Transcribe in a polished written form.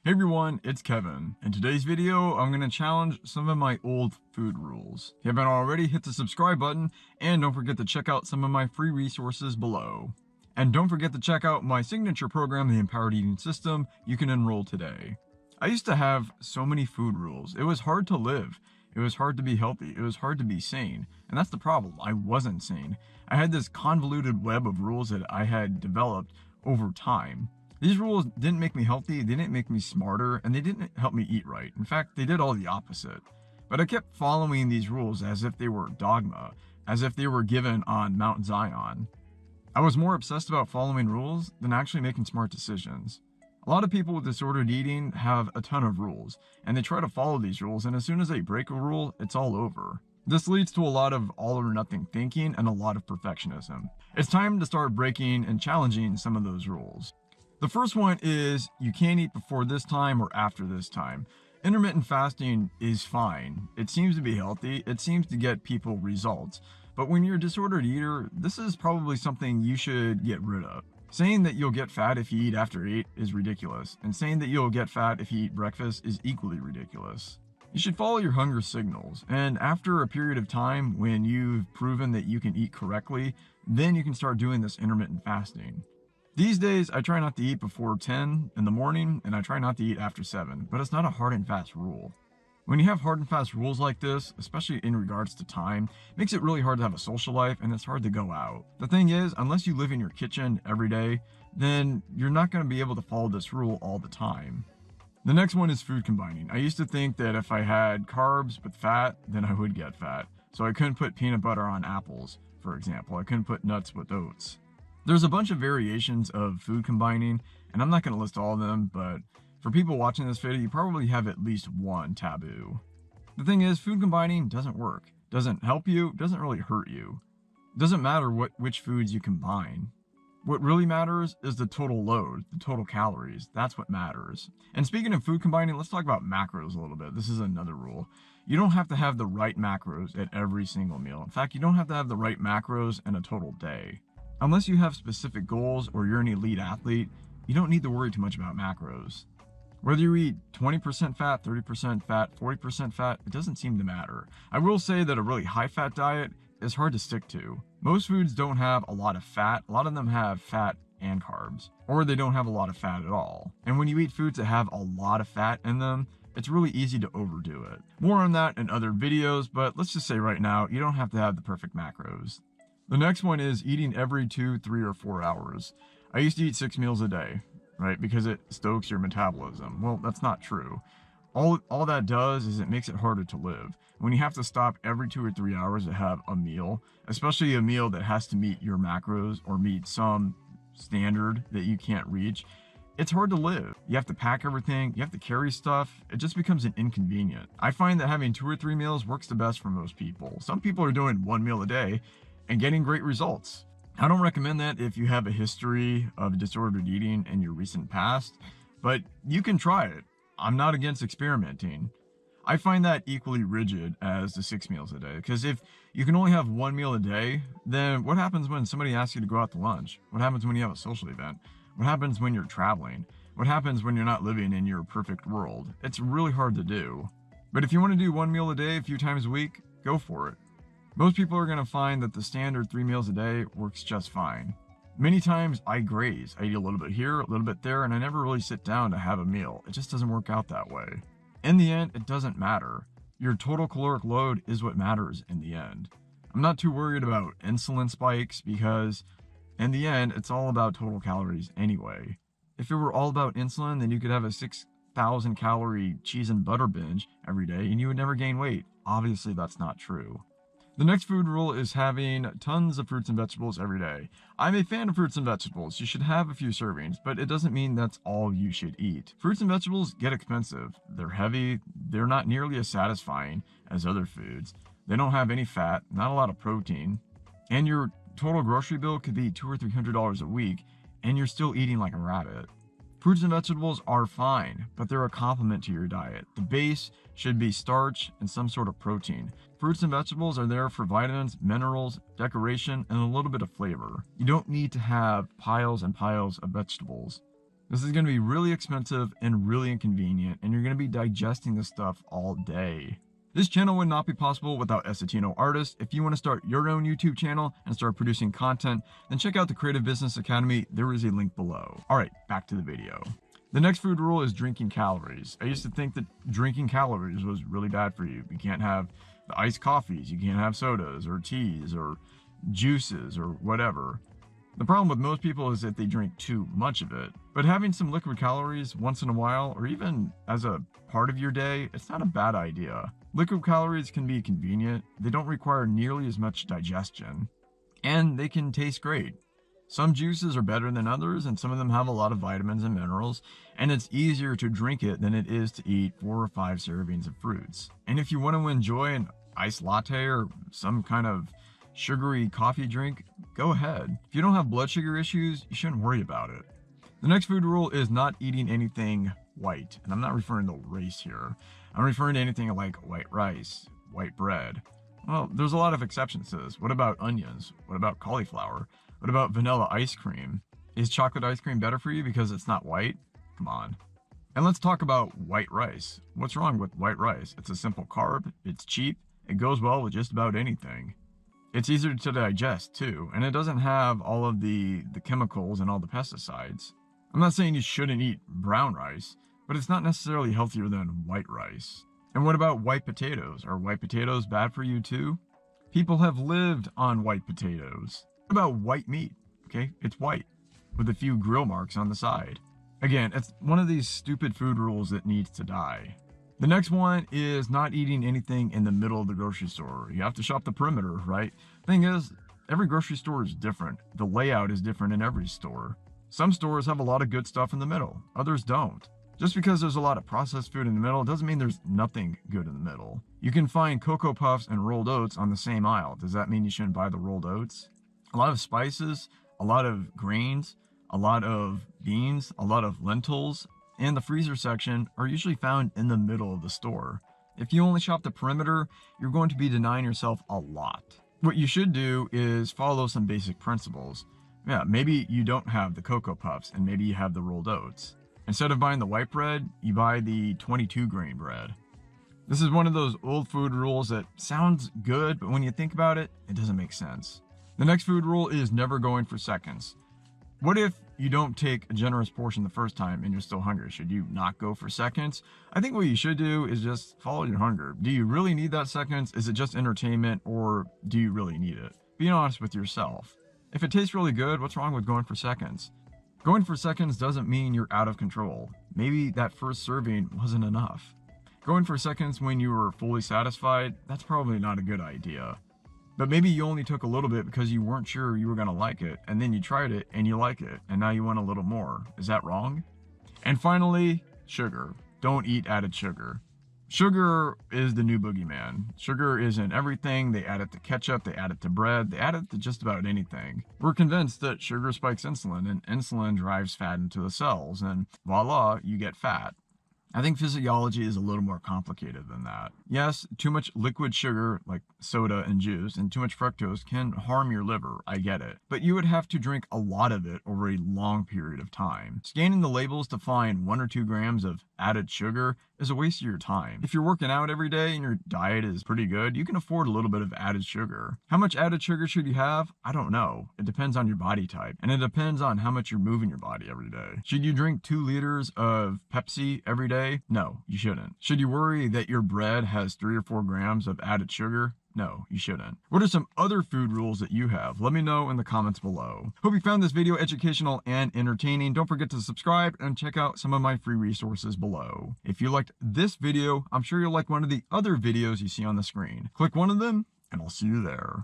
Hey everyone, it's Kevin. In today's video, I'm going to challenge some of my old food rules. If you haven't already, hit the subscribe button, and don't forget to check out some of my free resources below. And don't forget to check out my signature program, the Empowered Eating System. You can enroll today. I used to have so many food rules. It was hard to live. It was hard to be healthy. It was hard to be sane. And that's the problem. I wasn't sane. I had this convoluted web of rules that I had developed over time. These rules didn't make me healthy, they didn't make me smarter, and they didn't help me eat right. In fact, they did all the opposite. But I kept following these rules as if they were dogma, as if they were given on Mount Zion. I was more obsessed about following rules than actually making smart decisions. A lot of people with disordered eating have a ton of rules, and they try to follow these rules, and as soon as they break a rule, it's all over. This leads to a lot of all or nothing thinking and a lot of perfectionism. It's time to start breaking and challenging some of those rules. The first one is you can't eat before this time or after this time. Intermittent fasting is fine. It seems to be healthy. It seems to get people results. But when you're a disordered eater, this is probably something you should get rid of. Saying that you'll get fat if you eat after 8 is ridiculous. And saying that you'll get fat if you eat breakfast is equally ridiculous. You should follow your hunger signals. And after a period of time when you've proven that you can eat correctly, then you can start doing this intermittent fasting. These days, I try not to eat before 10 in the morning, and I try not to eat after 7, but it's not a hard and fast rule. When you have hard and fast rules like this, especially in regards to time, it makes it really hard to have a social life, and it's hard to go out. The thing is, unless you live in your kitchen every day, then you're not going to be able to follow this rule all the time. The next one is food combining. I used to think that if I had carbs with fat, then I would get fat. So I couldn't put peanut butter on apples, for example. I couldn't put nuts with oats. There's a bunch of variations of food combining, and I'm not going to list all of them, but for people watching this video, you probably have at least one taboo. The thing is, food combining doesn't work. Doesn't help you, doesn't really hurt you. It doesn't matter which foods you combine. What really matters is the total load, the total calories. That's what matters. And speaking of food combining, let's talk about macros a little bit. This is another rule. You don't have to have the right macros at every single meal. In fact, you don't have to have the right macros in a total day. Unless you have specific goals or you're an elite athlete, you don't need to worry too much about macros. Whether you eat 20% fat, 30% fat, 40% fat, it doesn't seem to matter. I will say that a really high fat diet is hard to stick to. Most foods don't have a lot of fat. A lot of them have fat and carbs, or they don't have a lot of fat at all. And when you eat foods that have a lot of fat in them, it's really easy to overdo it. More on that in other videos, but let's just say right now, you don't have to have the perfect macros. The next one is eating every 2, 3, or 4 hours. I used to eat 6 meals a day, right? Because it stokes your metabolism. Well, that's not true. All that does is it makes it harder to live. When you have to stop every 2 or 3 hours to have a meal, especially a meal that has to meet your macros or meet some standard that you can't reach, it's hard to live. You have to pack everything, you have to carry stuff, it just becomes an inconvenient. I find that having 2 or 3 meals works the best for most people. Some people are doing 1 meal a day and getting great results. I don't recommend that if you have a history of disordered eating in your recent past, but you can try it. I'm not against experimenting. I find that equally rigid as the 6 meals a day, because if you can only have 1 meal a day, then what happens when somebody asks you to go out to lunch? What happens when you have a social event? What happens when you're traveling? What happens when you're not living in your perfect world? It's really hard to do. But if you want to do 1 meal a day a few times a week, go for it. Most people are going to find that the standard 3 meals a day works just fine. Many times I graze. I eat a little bit here, a little bit there, and I never really sit down to have a meal. It just doesn't work out that way. In the end, it doesn't matter. Your total caloric load is what matters in the end. I'm not too worried about insulin spikes because in the end, it's all about total calories anyway. If it were all about insulin, then you could have a 6,000 calorie cheese and butter binge every day and you would never gain weight. Obviously, that's not true. The next food rule is having tons of fruits and vegetables every day. I'm a fan of fruits and vegetables. You should have a few servings, but it doesn't mean that's all you should eat. Fruits and vegetables get expensive. They're heavy. They're not nearly as satisfying as other foods. They don't have any fat, not a lot of protein. And your total grocery bill could be $200 or $300 a week, and you're still eating like a rabbit. Fruits and vegetables are fine, but they're a complement to your diet. The base should be starch and some sort of protein. Fruits and vegetables are there for vitamins, minerals, decoration, and a little bit of flavor. You don't need to have piles and piles of vegetables. This is going to be really expensive and really inconvenient, and you're going to be digesting this stuff all day. This channel would not be possible without Essetino Artist. If you want to start your own YouTube channel and start producing content, then check out the Creative Business Academy. There is a link below. All right, back to the video. The next food rule is drinking calories. I used to think that drinking calories was really bad for you. You can't have the iced coffees, you can't have sodas or teas or juices or whatever. The problem with most people is that they drink too much of it. But having some liquid calories once in a while, or even as a part of your day, it's not a bad idea. Liquid calories can be convenient, they don't require nearly as much digestion, and they can taste great. Some juices are better than others, and some of them have a lot of vitamins and minerals, and it's easier to drink it than it is to eat 4 or 5 servings of fruits. And if you want to enjoy an iced latte or some kind of sugary coffee drink, go ahead. If you don't have blood sugar issues, you shouldn't worry about it. The next food rule is not eating anything white, and I'm not referring to race here. I'm referring to anything like white rice, white bread. Well, there's a lot of exceptions to this. What about onions? What about cauliflower? What about vanilla ice cream? Is chocolate ice cream better for you because it's not white? Come on. And let's talk about white rice. What's wrong with white rice? It's a simple carb, it's cheap, it goes well with just about anything. It's easier to digest too, and it doesn't have all of the chemicals and all the pesticides. I'm not saying you shouldn't eat brown rice, but it's not necessarily healthier than white rice. And what about white potatoes? Are white potatoes bad for you too? People have lived on white potatoes. What about white meat? Okay, it's white with a few grill marks on the side. Again, it's one of these stupid food rules that needs to die. The next one is not eating anything in the middle of the grocery store. You have to shop the perimeter, right? Thing is, every grocery store is different. The layout is different in every store. Some stores have a lot of good stuff in the middle, others don't. Just because there's a lot of processed food in the middle doesn't mean there's nothing good in the middle. You can find Cocoa Puffs and rolled oats on the same aisle. Does that mean you shouldn't buy the rolled oats? A lot of spices, a lot of grains, a lot of beans, a lot of lentils, and the freezer section are usually found in the middle of the store. If you only shop the perimeter, you're going to be denying yourself a lot. What you should do is follow some basic principles. Yeah, maybe you don't have the Cocoa Puffs and maybe you have the rolled oats. Instead of buying the white bread, you buy the 22 grain bread. This is one of those old food rules that sounds good, but when you think about it, it doesn't make sense. The next food rule is never going for seconds. What if you don't take a generous portion the first time and you're still hungry? Should you not go for seconds? I think what you should do is just follow your hunger. Do you really need that seconds? Is it just entertainment, or do you really need it? Be honest with yourself. If it tastes really good, what's wrong with going for seconds? Going for seconds doesn't mean you're out of control. Maybe that first serving wasn't enough. Going for seconds when you were fully satisfied, that's probably not a good idea. But maybe you only took a little bit because you weren't sure you were going to like it, and then you tried it and you like it, and now you want a little more. Is that wrong? And finally, sugar. Don't eat added sugar. Sugar is the new boogeyman. Sugar is in everything. They add it to ketchup, they add it to bread, they add it to just about anything. We're convinced that sugar spikes insulin, and insulin drives fat into the cells, and voila, you get fat. I think physiology is a little more complicated than that. Yes, too much liquid sugar, like soda and juice, and too much fructose can harm your liver, I get it. But you would have to drink a lot of it over a long period of time. Scanning the labels to find 1 or 2 grams of added sugar is a waste of your time. If you're working out every day and your diet is pretty good, you can afford a little bit of added sugar. How much added sugar should you have? I don't know. It depends on your body type, and it depends on how much you're moving your body every day. Should you drink 2 liters of Pepsi every day? No, you shouldn't. Should you worry that your bread has 3 or 4 grams of added sugar? No, you shouldn't. What are some other food rules that you have? Let me know in the comments below. Hope you found this video educational and entertaining. Don't forget to subscribe and check out some of my free resources below. If you liked this video, I'm sure you'll like one of the other videos you see on the screen. Click one of them and I'll see you there.